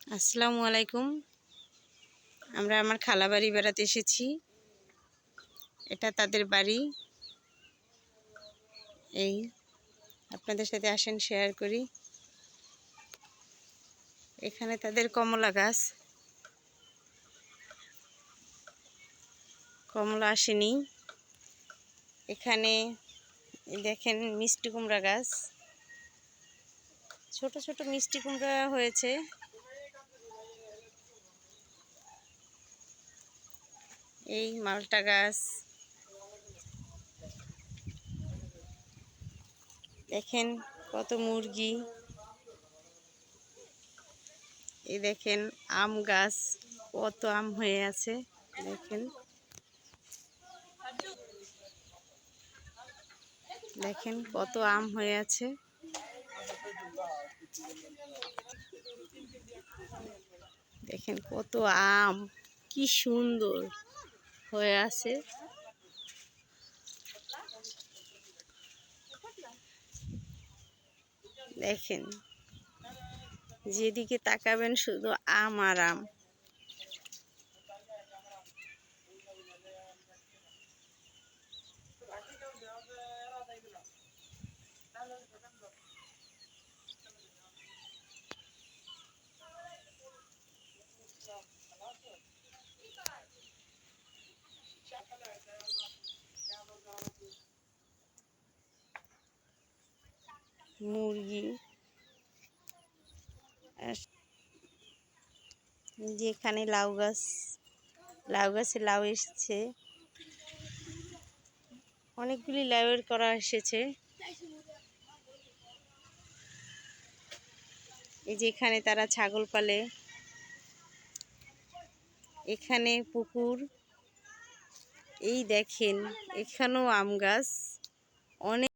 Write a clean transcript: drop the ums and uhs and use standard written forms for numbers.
আসসালামু আলাইকুম। আমরা আমার খালা বাড়ি বেড়াতে এসেছি। এটা তাদের বাড়ি। এই আপনাদের সাথে আসেন শেয়ার করি। এখানে তাদের কমলা গাছ, কমলা আসেনি। এখানে দেখেন মিষ্টি কুমড়া গাছ, ছোট ছোট মিষ্টি কুমড়া হয়েছে। এই মালটা গাছ দেখেন, কত মুরগি। এই দেখেন আম গাছ, কত আম হয়ে আছে। দেখেন দেখেন কত আম হয়ে আছে। দেখেন কত আম, কি সুন্দর হয়ে আছে। দেখেন যেদিকে তাকাবেন শুধু আম আর আম। মুরগি, যেখানে লাউ গাছ, লাউ গাছে লাউ এসেছে, অনেকগুলি লাউয়ের করা এসেছে। এই যে এখানে তারা ছাগল পালে। এখানে পুকুর। এই দেখেন এখানেও আম গাছ অনেক।